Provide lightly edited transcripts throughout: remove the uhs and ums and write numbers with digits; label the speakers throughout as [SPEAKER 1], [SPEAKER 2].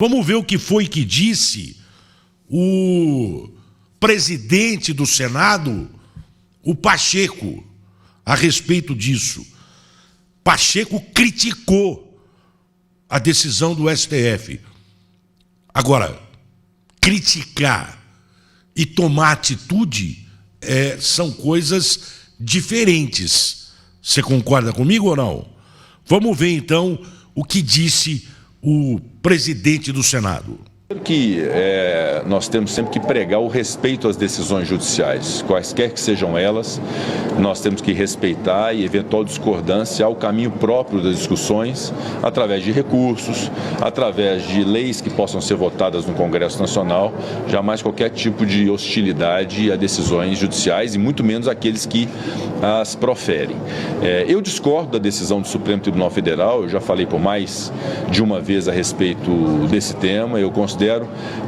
[SPEAKER 1] Vamos ver o que foi que disse o presidente do Senado, o Pacheco, a respeito disso. Pacheco criticou a decisão do STF. Agora, criticar e tomar atitude são coisas diferentes. Você concorda comigo ou não? Vamos ver, então, o que disse o presidente do Senado.
[SPEAKER 2] Nós temos sempre que pregar o respeito às decisões judiciais, quaisquer que sejam elas. Nós temos que respeitar e eventual discordância ao caminho próprio das discussões, através de recursos, através de leis que possam ser votadas no Congresso Nacional, jamais qualquer tipo de hostilidade a decisões judiciais e muito menos aqueles que as proferem. Eu discordo da decisão do Supremo Tribunal Federal, eu já falei por mais de uma vez a respeito desse tema. Eu considero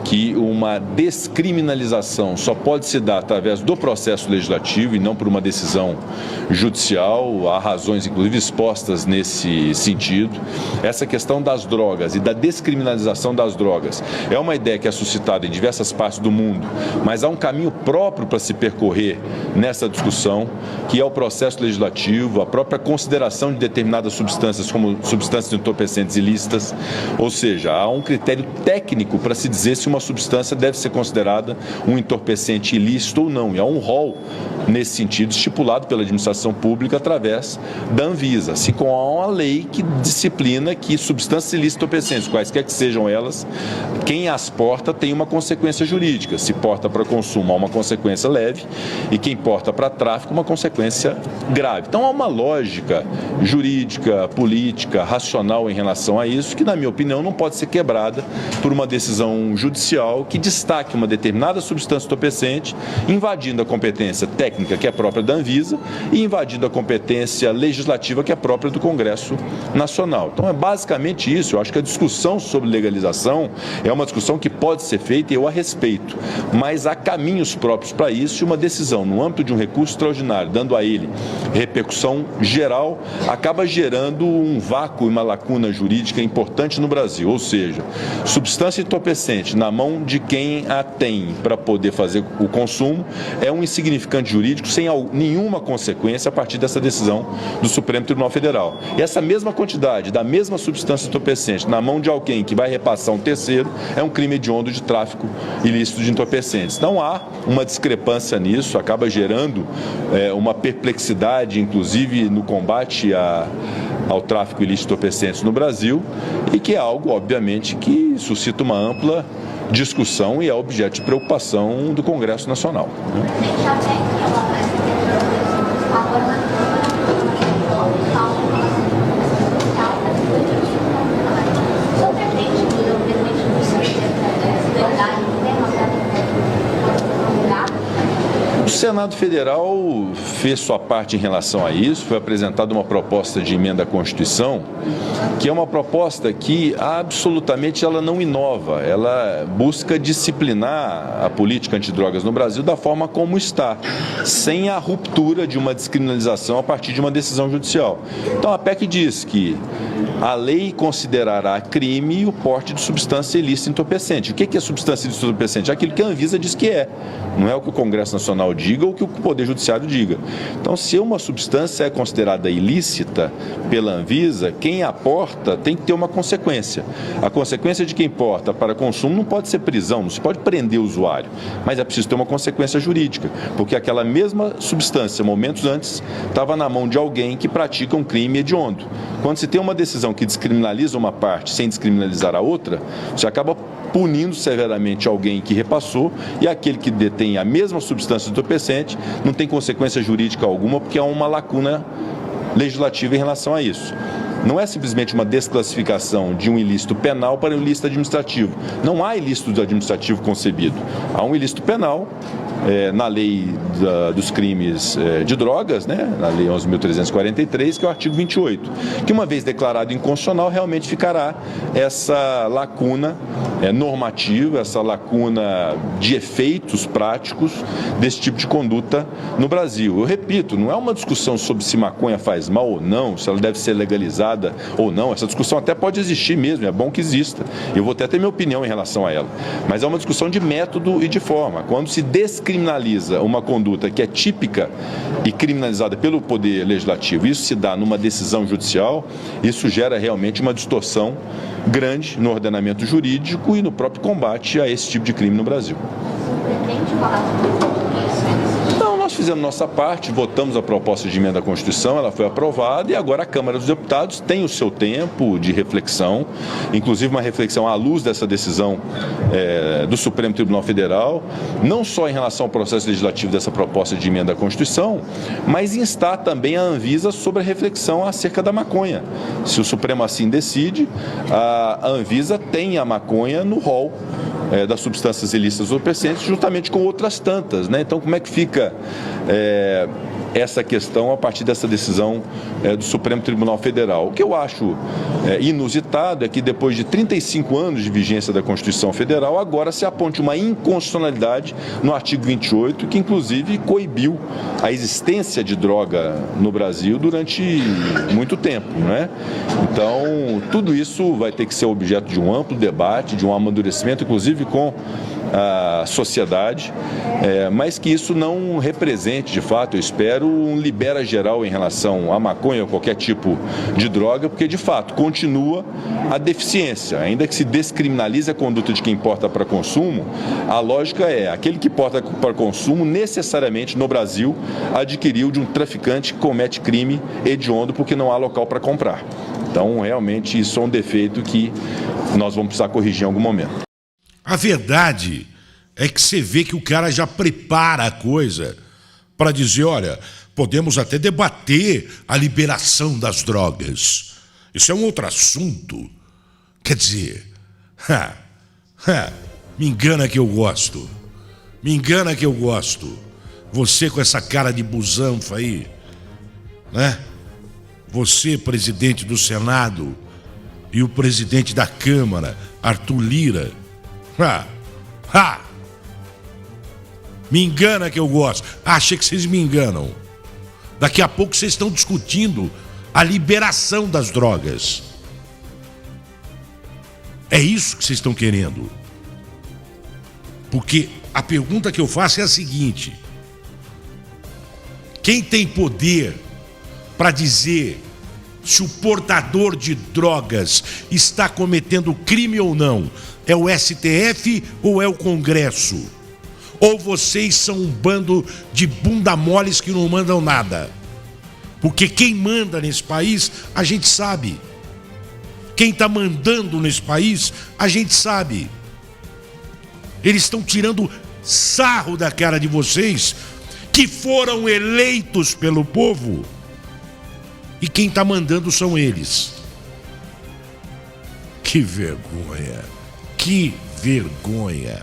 [SPEAKER 2] que uma descriminalização só pode se dar através do processo legislativo e não por uma decisão judicial. Há razões, inclusive, expostas nesse sentido. Essa questão das drogas e da descriminalização das drogas é uma ideia que é suscitada em diversas partes do mundo, mas há um caminho próprio para se percorrer nessa discussão, que é o processo legislativo, a própria consideração de determinadas substâncias como substâncias entorpecentes ilícitas, ou seja, há um critério técnico para se dizer se uma substância deve ser considerada um entorpecente ilícito ou não. E há um rol nesse sentido estipulado pela administração pública através da Anvisa, assim como há uma lei que disciplina que substâncias ilícitas entorpecentes, quaisquer que sejam elas, quem as porta tem uma consequência jurídica. Se porta para consumo, há uma consequência leve, e quem porta para tráfico, uma consequência grave. Então há uma lógica jurídica, política, racional em relação a isso, que, na minha opinião, não pode ser quebrada por uma decisão judicial que destaque uma determinada substância entorpecente, invadindo a competência técnica, que é própria da Anvisa, e invadindo a competência legislativa, que é própria do Congresso Nacional. Então é basicamente isso. Eu acho que a discussão sobre legalização é uma discussão que pode ser feita e eu a respeito, mas há caminhos próprios para isso, e uma decisão no âmbito de um recurso extraordinário, dando a ele repercussão geral, acaba gerando um vácuo e uma lacuna jurídica importante no Brasil. Ou seja, substância entorpecente na mão de quem a tem para poder fazer o consumo é um insignificante jurídico sem nenhuma consequência a partir dessa decisão do Supremo Tribunal Federal. E essa mesma quantidade da mesma substância entorpecente na mão de alguém que vai repassar um terceiro é um crime hediondo de tráfico ilícito de entorpecentes. Não há uma discrepância nisso, acaba gerando uma perplexidade, inclusive no combate ao tráfico ilícito de entorpecentes no Brasil, e que é algo, obviamente, que suscita uma ampla discussão e é objeto de preocupação do Congresso Nacional. O Senado Federal fez sua parte em relação a isso. Foi apresentada uma proposta de emenda à Constituição, que é uma proposta que absolutamente ela não inova, ela busca disciplinar a política antidrogas no Brasil da forma como está, sem a ruptura de uma descriminalização a partir de uma decisão judicial. Então a PEC diz que a lei considerará crime o porte de substância ilícita entorpecente. O que é substância ilícita entorpecente? É aquilo que a Anvisa diz que é. Não é o que o Congresso Nacional diga ou o que o Poder Judiciário diga. Então, se uma substância é considerada ilícita pela Anvisa, quem a porta tem que ter uma consequência. A consequência de quem porta para consumo não pode ser prisão, não se pode prender o usuário, mas é preciso ter uma consequência jurídica, porque aquela mesma substância, momentos antes, estava na mão de alguém que pratica um crime hediondo. Quando se tem uma decisão que descriminaliza uma parte sem descriminalizar a outra, você acaba punindo severamente alguém que repassou, e aquele que detém a mesma substância entorpecente não tem consequência jurídica alguma, porque há uma lacuna legislativa em relação a isso. Não é simplesmente uma desclassificação de um ilícito penal para um ilícito administrativo. Não há ilícito administrativo concebido. Há um ilícito penal na lei dos crimes de drogas, né, na lei 11.343, que é o artigo 28, que uma vez declarado inconstitucional, realmente ficará essa lacuna normativa, essa lacuna de efeitos práticos desse tipo de conduta no Brasil. Eu repito, não é uma discussão sobre se maconha faz mal ou não, se ela deve ser legalizada ou não. Essa discussão até pode existir mesmo, é bom que exista. Eu vou até ter minha opinião em relação a ela. Mas é uma discussão de método e de forma. Quando se descriminaliza uma conduta que é típica e criminalizada pelo Poder Legislativo, isso se dá numa decisão judicial, isso gera realmente uma distorção grande no ordenamento jurídico e no próprio combate a esse tipo de crime no Brasil. Pretende falar sobre isso? Não, nós fizemos nossa parte, votamos a proposta de emenda à Constituição, ela foi aprovada e agora a Câmara dos Deputados tem o seu tempo de reflexão, inclusive uma reflexão à luz dessa decisão do Supremo Tribunal Federal, não só em relação ao processo legislativo dessa proposta de emenda à Constituição, mas instar também a Anvisa sobre a reflexão acerca da maconha. Se o Supremo assim decide, a Anvisa tem a maconha no rol das substâncias ilícitas entorpecentes, juntamente com outras tantas, né? Então, como é que fica essa questão a partir dessa decisão do Supremo Tribunal Federal? O que eu acho inusitado é que depois de 35 anos de vigência da Constituição Federal, agora se aponte uma inconstitucionalidade no artigo 28, que inclusive coibiu a existência de droga no Brasil durante muito tempo, né? Então, tudo isso vai ter que ser objeto de um amplo debate, de um amadurecimento, inclusive com a sociedade, mas que isso não represente, de fato, eu espero, um libera geral em relação à maconha ou qualquer tipo de droga, porque, de fato, continua a deficiência. Ainda que se descriminalize a conduta de quem porta para consumo, a lógica é aquele que porta para consumo necessariamente no Brasil adquiriu de um traficante que comete crime hediondo porque não há local para comprar. Então, realmente, isso é um defeito que nós vamos precisar corrigir em algum momento.
[SPEAKER 1] A verdade é que você vê que o cara já prepara a coisa para dizer, olha, podemos até debater a liberação das drogas. Isso é um outro assunto. Quer dizer, me engana que eu gosto. Me engana que eu gosto. Você com essa cara de busanfa aí, né? Você, presidente do Senado, e o presidente da Câmara, Arthur Lira. Me engana que eu gosto. Achei que vocês me enganam. Daqui a pouco vocês estão discutindo a liberação das drogas. É isso que vocês estão querendo. Porque a pergunta que eu faço é a seguinte: quem tem poder para dizer se o portador de drogas está cometendo crime ou não? É o STF ou é o Congresso? Ou vocês são um bando de bunda moles que não mandam nada? Porque quem manda nesse país, a gente sabe. Quem está mandando nesse país, a gente sabe. Eles estão tirando sarro da cara de vocês, que foram eleitos pelo povo. E quem está mandando são eles. Que vergonha. Que vergonha.